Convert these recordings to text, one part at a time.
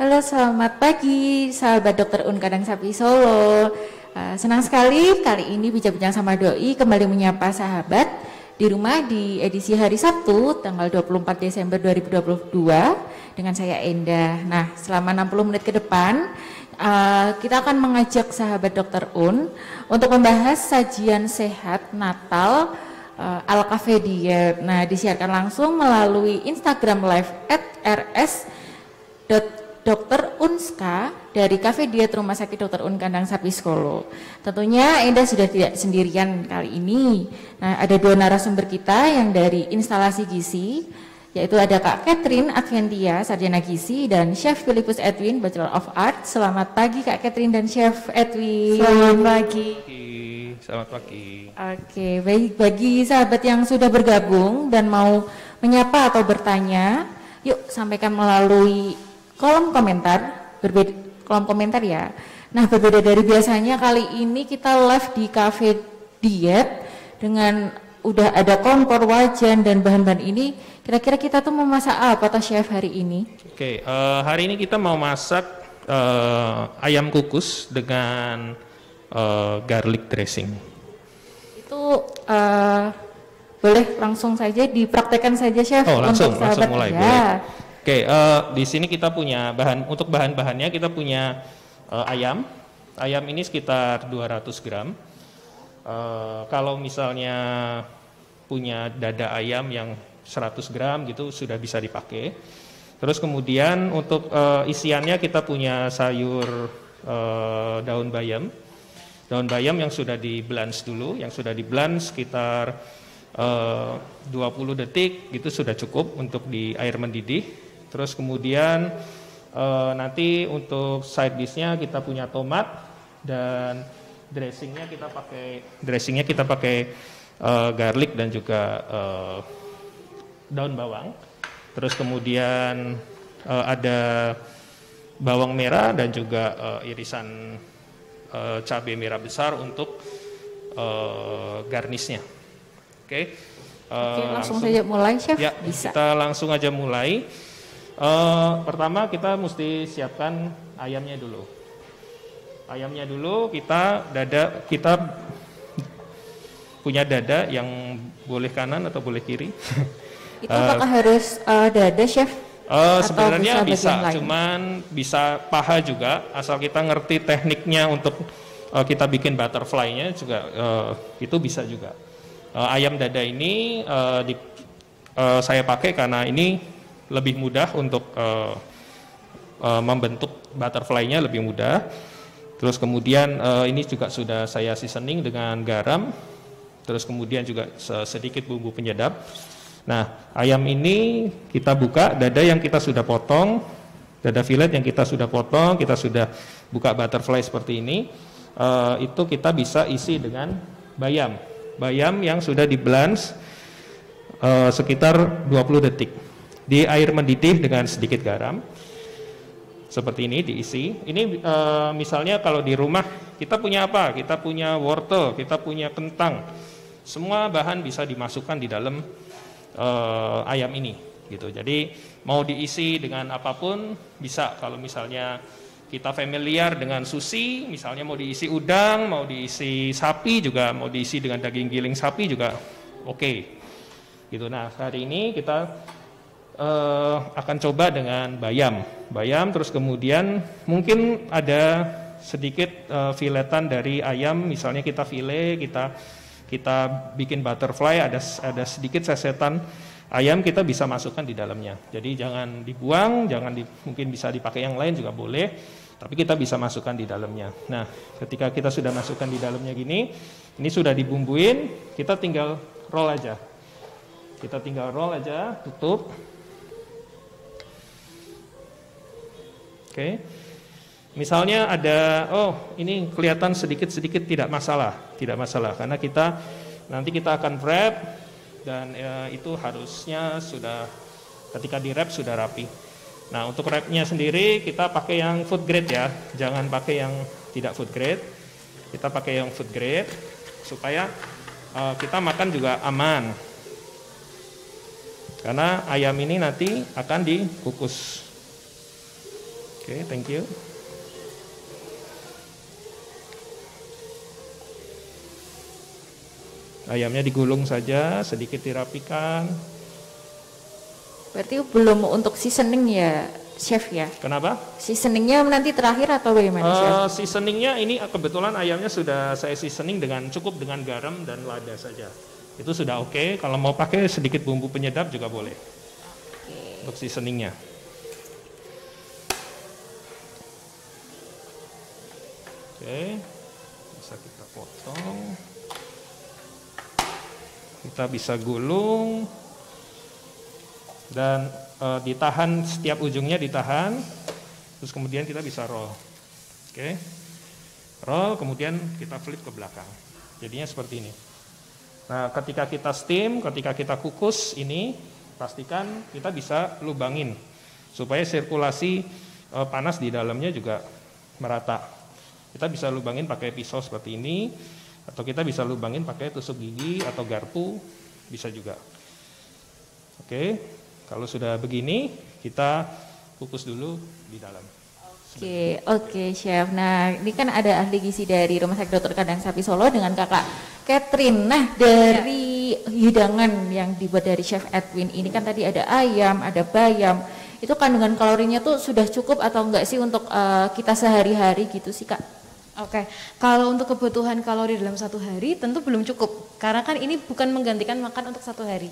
Halo, selamat pagi, sahabat Dokter Un Kandang Sapi Solo. Senang sekali kali ini bincang-bincang sama Doi kembali menyapa sahabat di rumah di edisi hari Sabtu, tanggal 24 Desember 2022 dengan saya Endah. Nah, selama 60 menit ke depan, kita akan mengajak sahabat Dokter Un untuk membahas sajian sehat Natal ala Cafe Diet. Nah, disiarkan langsung melalui Instagram Live @rs.Dr. Unska dari Cafe Diet Rumah Sakit Dr. Un Kandang Sapi Solo. Tentunya Endah sudah tidak sendirian kali ini. Nah, ada dua narasumber kita yang dari instalasi gizi, yaitu ada Kak Catherine Adventia, Sarjana Gizi, dan Chef Philippus Edwin, Bachelor of Arts. Selamat pagi Kak Catherine dan Chef Edwin. Selamat pagi. Selamat pagi. Oke, baik, bagi sahabat yang sudah bergabung dan mau menyapa atau bertanya, yuk sampaikan melalui kolom komentar ya. Nah, berbeda dari biasanya, kali ini kita live di Cafe Diet dengan udah ada kompor, wajan, dan bahan-bahan ini. Kira-kira kita tuh mau masak apa toh Chef hari ini? Oke, hari ini kita mau masak ayam kukus dengan garlic dressing. Itu boleh langsung saja dipraktekkan saja Chef. Oh, langsung mulai. Ya. Boleh. Oke, di sini kita punya untuk bahan-bahannya kita punya ayam. Ayam ini sekitar 200 gram. Kalau misalnya punya dada ayam yang 100 gram gitu sudah bisa dipakai. Terus kemudian untuk isiannya kita punya sayur daun bayam. Daun bayam yang sudah di-blans dulu, yang sudah di-blans sekitar 20 detik gitu sudah cukup untuk di air mendidih. Terus kemudian nanti untuk side dish-nya kita punya tomat dan dressingnya kita pakai garlic dan juga daun bawang. Terus kemudian ada bawang merah dan juga irisan cabai merah besar untuk garnisnya. Oke, langsung saja mulai Chef. Ya, bisa. kita langsung aja mulai. Pertama kita mesti siapkan ayamnya dulu. Ayamnya dulu kita punya dada yang boleh kanan atau boleh kiri. Itu apakah harus dada Chef? Sebenarnya bisa, cuman bisa paha juga, asal kita ngerti tekniknya untuk kita bikin butterfly-nya juga itu bisa juga. Ayam dada ini saya pakai karena ini lebih mudah untuk membentuk butterfly-nya lebih mudah. Terus kemudian ini juga sudah saya seasoning dengan garam, terus kemudian juga sedikit bumbu penyedap. Nah, ayam ini kita buka, dada yang kita sudah potong, dada filet yang kita sudah potong, kita sudah buka butterfly seperti ini, itu kita bisa isi dengan bayam. Bayam yang sudah di-blans sekitar 20 detik. Di air mendidih dengan sedikit garam. Seperti ini diisi. Ini misalnya kalau di rumah kita punya apa? Kita punya wortel, kita punya kentang. Semua bahan bisa dimasukkan di dalam ayam ini gitu. Jadi mau diisi dengan apapun bisa. Kalau misalnya kita familiar dengan sushi, misalnya mau diisi udang, mau diisi sapi juga, mau diisi dengan daging giling sapi juga oke. Gitu. Nah, hari ini kita akan coba dengan bayam, terus kemudian mungkin ada sedikit filetan dari ayam, misalnya kita file, kita bikin butterfly, ada sedikit sesetan ayam kita bisa masukkan di dalamnya. Jadi jangan dibuang, mungkin bisa dipakai yang lain juga boleh, tapi kita bisa masukkan di dalamnya. Nah, ketika kita sudah masukkan di dalamnya gini, ini sudah dibumbuin, kita tinggal roll aja. Tutup. Oke. Misalnya ada, ini kelihatan sedikit-sedikit tidak masalah karena nanti kita akan wrap dan itu harusnya sudah ketika di wrap sudah rapi. Nah, untuk wrapnya sendiri kita pakai yang food grade ya, jangan pakai yang tidak food grade. Kita pakai yang food grade supaya kita makan juga aman. Karena ayam ini nanti akan dikukus. Oke, thank you. Ayamnya digulung saja, sedikit dirapikan. Berarti belum untuk seasoning ya, Chef ya? Kenapa? Seasoningnya nanti terakhir atau bagaimana, Chef? Seasoningnya ini kebetulan ayamnya sudah saya seasoning cukup dengan garam dan lada saja. Itu sudah oke. Kalau mau pakai sedikit bumbu penyedap juga boleh. Untuk seasoningnya. Oke, bisa kita potong. Kita bisa gulung dan ditahan, setiap ujungnya ditahan. Terus kemudian kita bisa roll. Oke, roll kemudian kita flip ke belakang. Jadinya seperti ini. Nah, ketika kita steam, ketika kita kukus ini, pastikan kita bisa lubangin supaya sirkulasi panas di dalamnya juga merata. Kita bisa lubangin pakai pisau seperti ini, atau kita bisa lubangin pakai tusuk gigi atau garpu, bisa juga. Oke, kalau sudah begini, kita kukus dulu di dalam. Oke, Chef. Nah, ini kan ada ahli gizi dari Rumah Sakit Dr. Kandang Sapi Solo dengan Kakak Catherine. Nah, dari hidangan yang dibuat dari Chef Edwin ini kan tadi ada ayam, ada bayam. Itu kandungan kalorinya tuh sudah cukup atau enggak sih untuk kita sehari-hari gitu sih, Kak? Oke, kalau untuk kebutuhan kalori dalam satu hari tentu belum cukup. Karena kan ini bukan menggantikan makan untuk satu hari.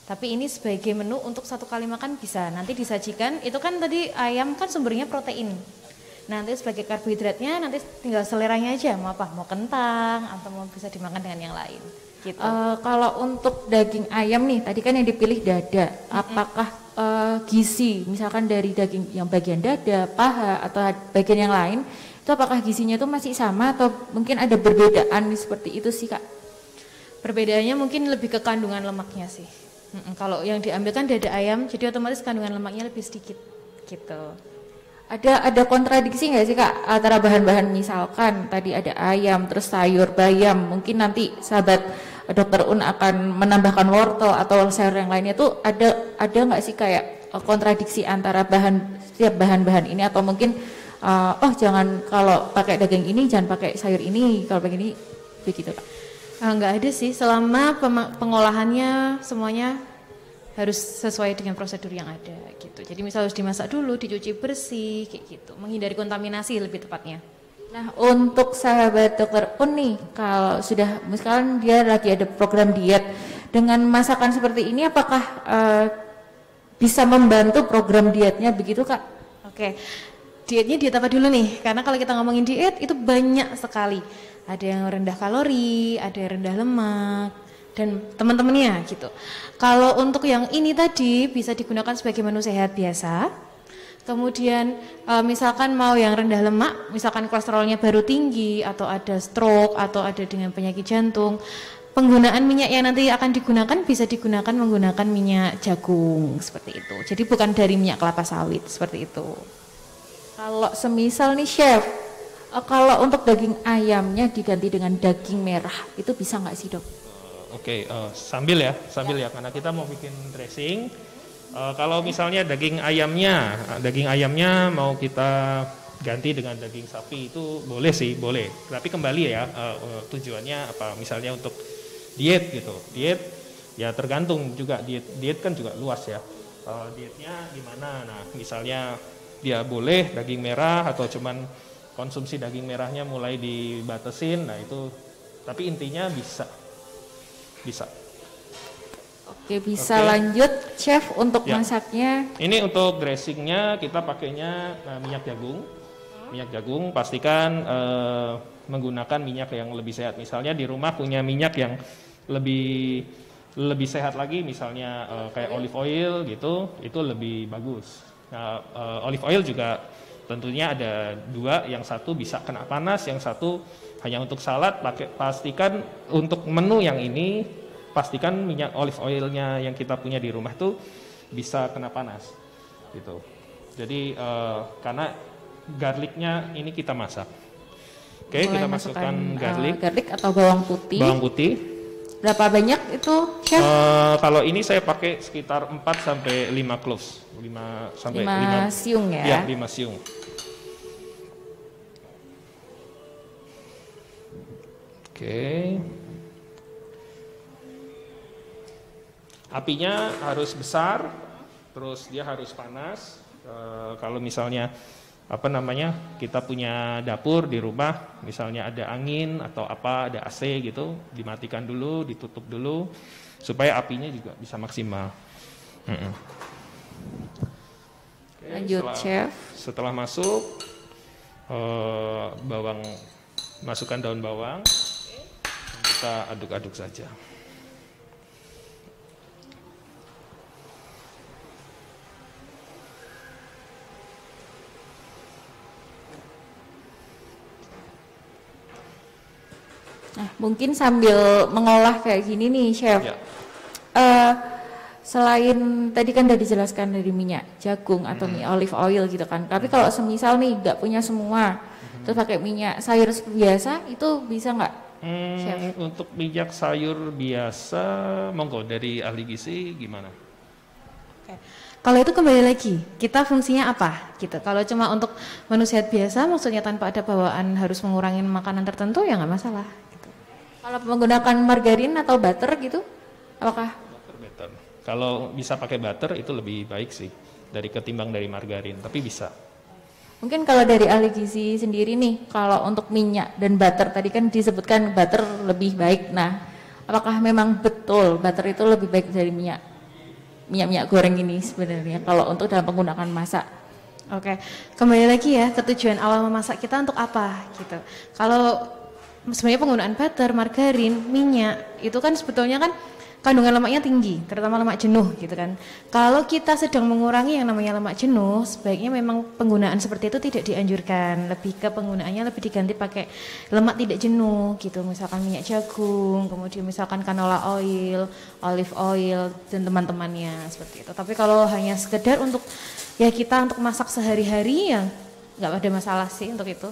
Tapi ini sebagai menu untuk satu kali makan bisa. Nanti disajikan, itu kan tadi ayam kan sumbernya protein. Nanti sebagai karbohidratnya nanti tinggal seleranya aja. Mau apa? Mau kentang atau mau bisa dimakan dengan yang lain. Gitu. Kalau untuk daging ayam nih, tadi kan yang dipilih dada. Apakah gizi, misalkan dari daging yang bagian dada, paha, atau bagian yang lain, itu apakah gizinya itu masih sama atau mungkin ada perbedaan seperti itu sih, Kak? Perbedaannya mungkin lebih ke kandungan lemaknya sih. Kalau yang diambil kan dada ayam, jadi otomatis kandungan lemaknya lebih sedikit gitu. Ada kontradiksi nggak sih, Kak, antara bahan-bahan, misalkan tadi ada ayam, terus sayur bayam, mungkin nanti sahabat Dokter Un akan menambahkan wortel atau sayur yang lainnya tuh ada nggak sih kayak kontradiksi antara setiap bahan-bahan ini, atau mungkin jangan kalau pakai daging ini jangan pakai sayur ini, kalau pakai ini begitu, Kak? Nggak ada sih, selama pengolahannya semuanya harus sesuai dengan prosedur yang ada gitu. Jadi misal harus dimasak dulu, dicuci bersih kayak gitu, menghindari kontaminasi lebih tepatnya. Nah, untuk sahabat Dokter Un nih, kalau sudah misalkan dia lagi ada program diet dengan masakan seperti ini, apakah bisa membantu program dietnya begitu, Kak? Oke. Dietnya diet apa dulu nih? Karena kalau kita ngomongin diet itu banyak sekali. Ada yang rendah kalori, ada yang rendah lemak, dan teman-temannya gitu. Kalau untuk yang ini tadi bisa digunakan sebagai menu sehat biasa. Kemudian misalkan mau yang rendah lemak, misalkan kolesterolnya baru tinggi atau ada stroke atau ada dengan penyakit jantung, penggunaan minyak yang nanti akan digunakan bisa digunakan menggunakan minyak jagung seperti itu. Jadi bukan dari minyak kelapa sawit seperti itu. Kalau semisal nih, Chef, kalau untuk daging ayamnya diganti dengan daging merah, itu bisa nggak sih, Dok? Oke, sambil ya, karena kita mau bikin dressing. Kalau misalnya daging ayamnya mau kita ganti dengan daging sapi, itu boleh sih, boleh. Tapi kembali ya, tujuannya apa? Misalnya untuk diet gitu, diet ya tergantung juga, diet kan juga luas ya. Dietnya gimana? Nah, misalnya dia boleh daging merah atau cuman konsumsi daging merahnya mulai dibatasin, nah itu, tapi intinya bisa. Oke, bisa. Oke. Lanjut, Chef, untuk ya. Masaknya. Ini untuk dressingnya kita pakainya minyak jagung. Pastikan menggunakan minyak yang lebih sehat. Misalnya di rumah punya minyak yang lebih sehat lagi, misalnya kayak olive oil gitu, itu lebih bagus. Nah, olive oil juga tentunya ada dua, yang satu bisa kena panas, yang satu hanya untuk salad. Pastikan untuk menu yang ini, pastikan minyak olive oilnya yang kita punya di rumah tuh bisa kena panas, gitu. Jadi karena garlicnya ini kita masak. Oke, kita masukkan garlic atau bawang putih. Berapa banyak itu, Chef? Kalau ini saya pakai sekitar 4 sampai 5 cloves. 5 sampai 5 siung ya? Iya, 5 siung. Oke. Apinya harus besar, terus dia harus panas. Kalau misalnya kita punya dapur di rumah, misalnya ada angin atau ada AC gitu, dimatikan dulu, ditutup dulu, supaya apinya juga bisa maksimal. Oke, Lanjut, Chef. Setelah masuk, masukkan daun bawang, kita aduk-aduk saja. Nah, mungkin sambil mengolah kayak gini nih, Chef. Ya. Selain tadi kan udah dijelaskan dari minyak jagung atau minyak olive oil gitu kan. Tapi kalau semisal nih nggak punya semua, terus pakai minyak sayur biasa, itu bisa nggak, Chef? Untuk minyak sayur biasa, monggo dari ahli gizi gimana? Oke. Kalau itu kembali lagi, kita fungsinya apa gitu. Kalau cuma untuk menu sehat biasa, maksudnya tanpa ada bawaan harus mengurangi makanan tertentu, ya nggak masalah. Gitu. Kalau menggunakan margarin atau butter gitu, apakah? Butter. Kalau bisa pakai butter itu lebih baik sih ketimbang dari margarin, tapi bisa. Mungkin kalau dari ahli gizi sendiri nih, kalau untuk minyak dan butter tadi kan disebutkan butter lebih baik. Nah, apakah memang betul butter itu lebih baik dari minyak goreng ini sebenarnya kalau untuk dalam penggunaan masak? Oke, kembali lagi ya ke tujuan awal memasak kita untuk apa gitu. Kalau sebenarnya penggunaan butter, margarin, minyak itu kan sebetulnya kan kandungan lemaknya tinggi, terutama lemak jenuh gitu kan. Kalau kita sedang mengurangi yang namanya lemak jenuh, sebaiknya memang penggunaan seperti itu tidak dianjurkan. Lebih ke penggunaannya lebih diganti pakai lemak tidak jenuh gitu. Misalkan minyak jagung, kemudian misalkan canola oil, olive oil dan teman-temannya seperti itu. Tapi kalau hanya sekedar untuk ya kita untuk masak sehari-hari ya nggak ada masalah sih untuk itu.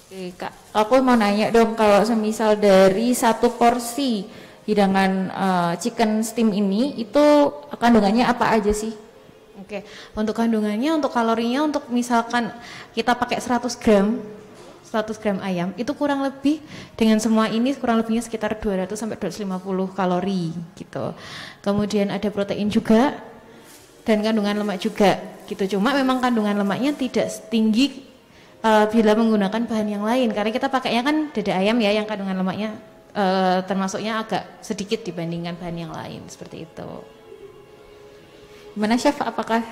Oke, Kak, aku mau nanya dong, kalau semisal dari satu porsi hidangan chicken steam ini itu kandungannya apa aja sih? Oke, untuk kandungannya, untuk kalorinya, untuk misalkan kita pakai 100 gram ayam, itu kurang lebih dengan semua ini kurang lebihnya sekitar 200 sampai 250 kalori gitu. Kemudian ada protein juga dan kandungan lemak juga gitu. Cuma memang kandungan lemaknya tidak tinggi bila menggunakan bahan yang lain, karena kita pakainya kan dada ayam ya, yang kandungan lemaknya termasuknya agak sedikit dibandingkan bahan yang lain seperti itu. Gimana, Chef? Apakah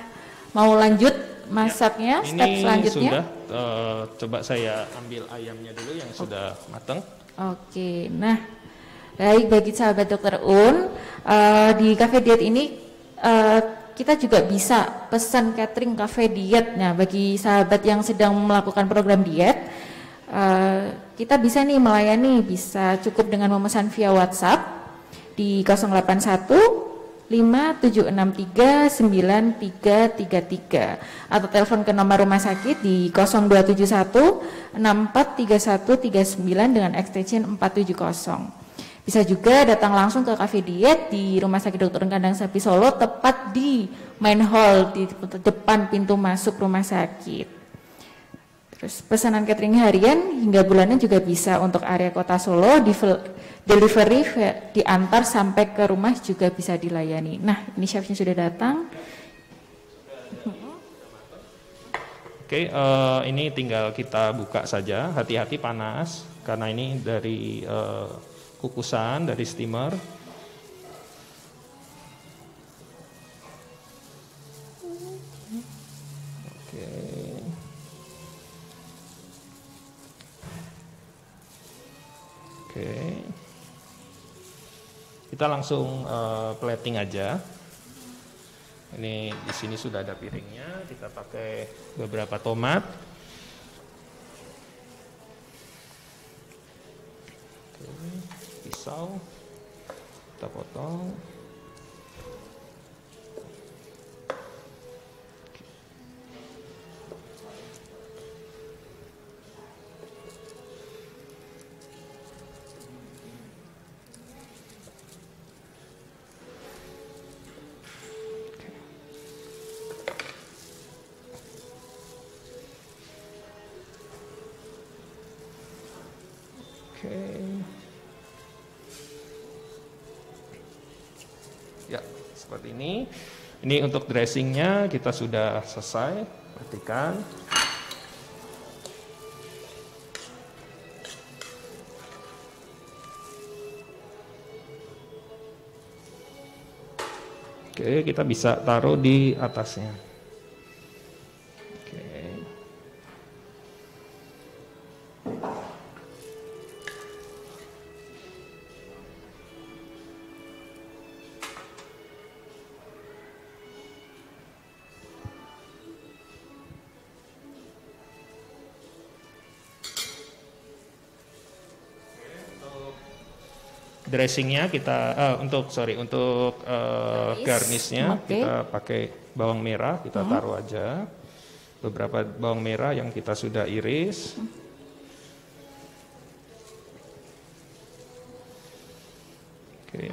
mau lanjut masaknya? Ya, step selanjutnya? Sudah, coba saya ambil ayamnya dulu yang sudah matang. Oke, nah baik, bagi sahabat Dokter Un, di Cafe Diet ini kita juga bisa pesan catering cafe diet. Nah, bagi sahabat yang sedang melakukan program diet, kita bisa nih melayani, bisa cukup dengan memesan via WhatsApp di 081 5763 9333 atau telepon ke nomor rumah sakit di 0271 643139 dengan extension 470. Bisa juga datang langsung ke Cafe Diet di Rumah Sakit Dr. Kandang Sapi Solo, tepat di main hall di depan pintu masuk rumah sakit. Terus pesanan catering harian hingga bulanan juga bisa untuk area kota Solo, delivery diantar sampai ke rumah juga bisa dilayani. Nah, ini chefnya sudah datang. Oke, ini tinggal kita buka saja, hati-hati panas karena ini dari kukusan dari steamer. Oke. Oke. Kita langsung plating aja. Ini di sini sudah ada piringnya, kita pakai beberapa tomat. Oke. Pisau kita potong. Oke. Ya, seperti ini. Ini untuk dressingnya kita sudah selesai. Perhatikan. Oke, kita bisa taruh di atasnya. Oke. Dressingnya kita untuk garnishnya kita pakai bawang merah, kita taruh aja beberapa bawang merah yang kita sudah iris. Oke.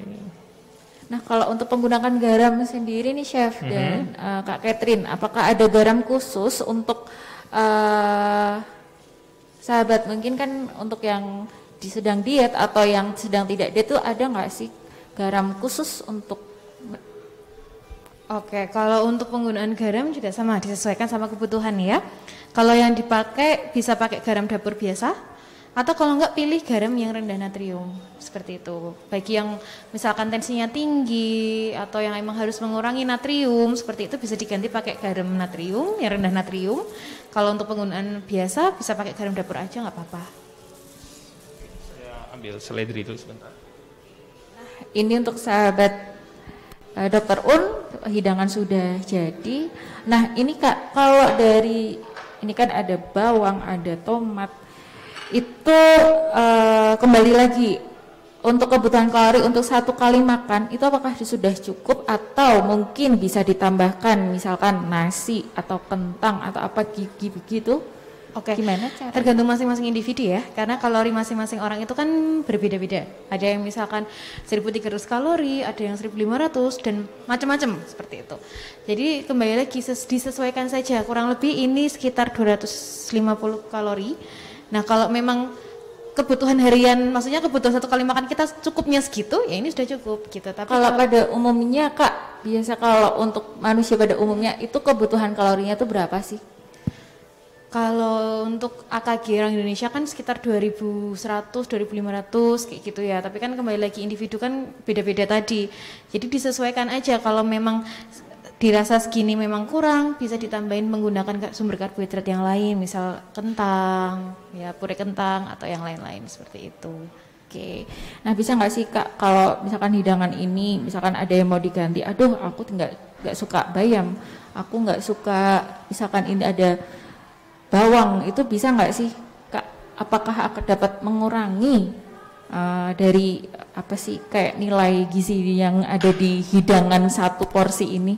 Nah, kalau untuk menggunakan garam sendiri nih Chef dan Kak Catherine, apakah ada garam khusus untuk sahabat, mungkin kan untuk yang sedang diet atau yang sedang tidak diet itu ada nggak sih garam khusus untuk? Oke, kalau untuk penggunaan garam juga sama, disesuaikan sama kebutuhan ya. Kalau yang dipakai bisa pakai garam dapur biasa, atau kalau enggak pilih garam yang rendah natrium, seperti itu. Bagi yang misalkan tensinya tinggi atau yang emang harus mengurangi natrium, seperti itu bisa diganti pakai garam natrium, yang rendah natrium. Kalau untuk penggunaan biasa bisa pakai garam dapur aja nggak apa-apa. Ambil seledri itu sebentar. Nah, ini untuk sahabat Dokter Un, hidangan sudah jadi. Nah, ini Kak, kalau dari ini kan ada bawang, ada tomat, itu kembali lagi untuk kebutuhan kalori untuk satu kali makan itu apakah sudah cukup atau mungkin bisa ditambahkan misalkan nasi atau kentang atau apa gigi begitu? Oke, gimana cara? Tergantung masing-masing individu ya, karena kalori masing-masing orang itu kan berbeda-beda. Ada yang misalkan 1.300 kalori, ada yang 1.500 dan macam-macam seperti itu. Jadi kembali lagi disesuaikan saja, kurang lebih ini sekitar 250 kalori. Nah kalau memang kebutuhan harian, maksudnya kebutuhan satu kali makan kita cukupnya segitu, ya ini sudah cukup gitu. Tapi kalau pada umumnya Kak, biasa kalau untuk manusia pada umumnya itu kebutuhan kalorinya itu berapa sih? Kalau untuk AKG orang Indonesia kan sekitar 2.100, 2.500 kayak gitu ya. Tapi kan kembali lagi individu kan beda-beda tadi. Jadi disesuaikan aja, kalau memang dirasa segini memang kurang, bisa ditambahin menggunakan sumber karbohidrat yang lain, misal kentang, ya puree kentang atau yang lain-lain seperti itu. Oke, nah bisa nggak sih Kak, kalau misalkan hidangan ini, misalkan ada yang mau diganti, aduh aku nggak suka bayam, aku nggak suka, misalkan ini ada bawang, itu bisa nggak sih Kak? Apakah akan dapat mengurangi dari apa sih kayak nilai gizi yang ada di hidangan satu porsi ini?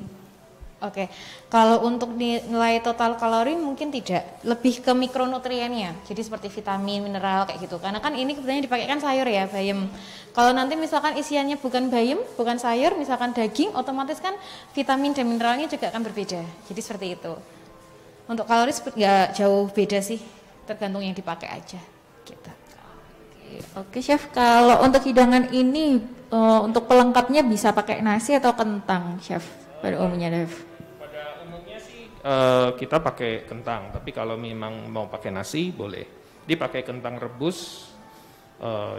Oke, kalau untuk nilai total kalori mungkin tidak, lebih ke mikronutriennya, jadi seperti vitamin, mineral kayak gitu. Karena kan ini kebetulan dipakai kan sayur ya, bayam. Kalau nanti misalkan isiannya bukan bayam, bukan sayur, misalkan daging, otomatis kan vitamin dan mineralnya juga akan berbeda. Jadi seperti itu. Untuk kalori nggak jauh beda sih, tergantung yang dipakai aja. Gitu. Oke Chef, kalau untuk hidangan ini untuk pelengkapnya bisa pakai nasi atau kentang Chef pada umumnya Chef? Pada umumnya sih kita pakai kentang, tapi kalau memang mau pakai nasi boleh. Dipakai kentang rebus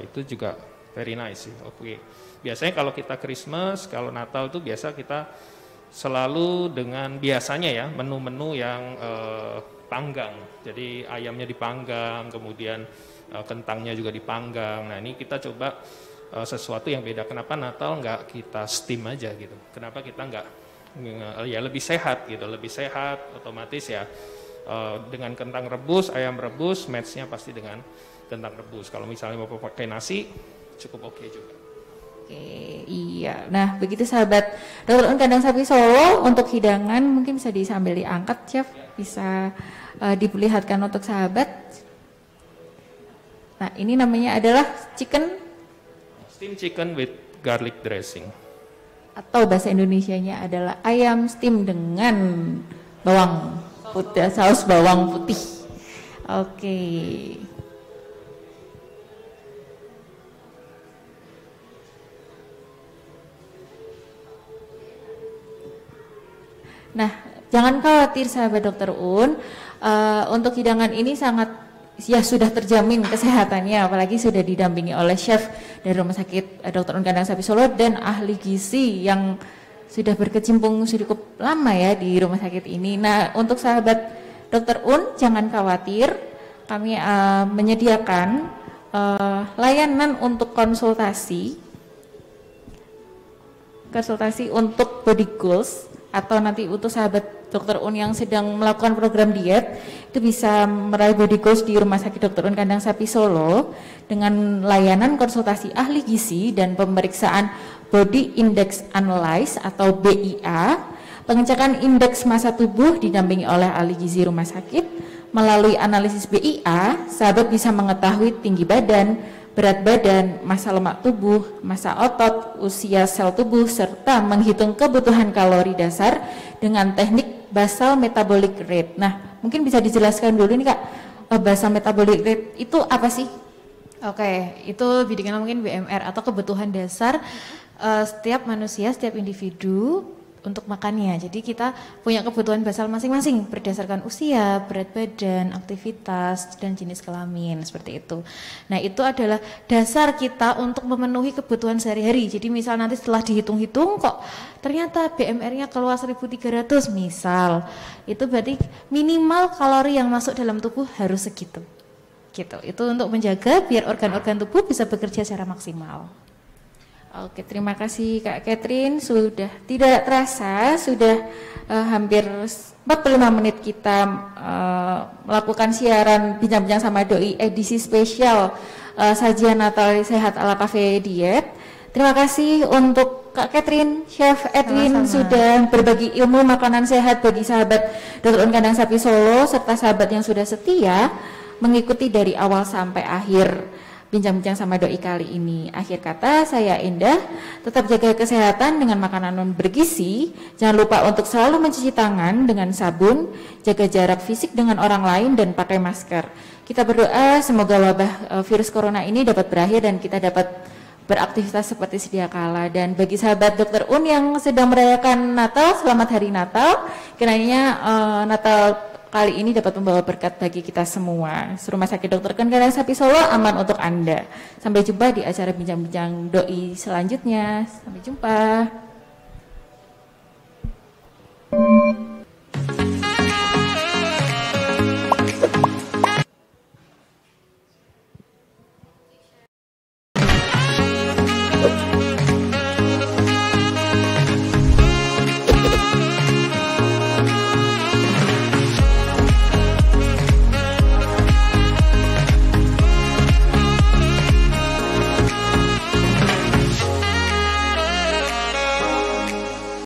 itu juga very nice sih. Oke. Biasanya kalau kita Christmas, kalau Natal tuh biasa kita selalu dengan biasanya ya menu-menu yang panggang. Jadi ayamnya dipanggang, kemudian kentangnya juga dipanggang. Nah ini kita coba sesuatu yang beda. Kenapa Natal nggak kita steam aja gitu? Kenapa kita nggak ya lebih sehat gitu? Lebih sehat otomatis ya dengan kentang rebus, ayam rebus, match-nya pasti dengan kentang rebus. Kalau misalnya mau pakai nasi cukup oke juga. Oke, iya. Nah, begitu sahabat Dokter Un Kandang Sapi Solo, untuk hidangan mungkin bisa sambil diangkat, Chef. Bisa diperlihatkan untuk sahabat. Nah, ini namanya adalah steam chicken with garlic dressing. Atau bahasa Indonesianya adalah ayam steam dengan bawang putih, saus bawang putih. Oke. Nah, jangan khawatir sahabat dokter Un, untuk hidangan ini sangat ya sudah terjamin kesehatannya, apalagi sudah didampingi oleh chef dari Rumah Sakit Dr. Un Kandang Sapi Solo dan ahli gizi yang sudah berkecimpung cukup lama ya di rumah sakit ini. Nah, untuk sahabat Dr. Un jangan khawatir, kami menyediakan layanan untuk konsultasi untuk body goals, atau nanti untuk sahabat Dr. Un yang sedang melakukan program diet itu bisa meraih body goals di Rumah Sakit Dr. Un Kandang Sapi Solo dengan layanan konsultasi ahli gizi dan pemeriksaan Body Index Analysis atau BIA, pengecekan indeks massa tubuh didampingi oleh ahli gizi rumah sakit. Melalui analisis BIA, sahabat bisa mengetahui tinggi badan, berat badan, massa lemak tubuh, massa otot, usia sel tubuh, serta menghitung kebutuhan kalori dasar dengan teknik basal metabolic rate. Nah, mungkin bisa dijelaskan dulu nih Kak, basal metabolic rate itu apa sih? Oke, itu dikenal mungkin BMR atau kebutuhan dasar setiap manusia, setiap individu untuk makannya. Jadi kita punya kebutuhan basal masing-masing berdasarkan usia, berat badan, aktivitas, dan jenis kelamin, seperti itu. Nah, itu adalah dasar kita untuk memenuhi kebutuhan sehari-hari. Jadi misal nanti setelah dihitung-hitung kok ternyata BMR-nya keluar 1300 misal, itu berarti minimal kalori yang masuk dalam tubuh harus segitu. Gitu. Itu untuk menjaga biar organ-organ tubuh bisa bekerja secara maksimal. Oke, terima kasih Kak Catherine. Sudah tidak terasa, sudah hampir 45 menit kita melakukan siaran bincang-bincang sama Doi edisi spesial sajian Natal sehat ala Cafe Diet. Terima kasih untuk Kak Catherine, Chef Edwin sudah berbagi ilmu makanan sehat bagi sahabat Dr. Un Kandang Sapi Solo serta sahabat yang sudah setia mengikuti dari awal sampai akhir bincang-bincang sama Doi kali ini. Akhir kata, saya Endah, tetap jaga kesehatan dengan makanan non bergizi. Jangan lupa untuk selalu mencuci tangan dengan sabun, jaga jarak fisik dengan orang lain, dan pakai masker. Kita berdoa semoga wabah virus corona ini dapat berakhir dan kita dapat beraktivitas seperti sedia kala. Dan bagi sahabat Dr. Un yang sedang merayakan Natal, selamat hari Natal. Kiranya Natal kali ini dapat membawa berkat bagi kita semua. Rumah Sakit Dr. Un Kandang Sapi Solo aman untuk Anda. Sampai jumpa di acara bincang-bincang Doi selanjutnya. Sampai jumpa.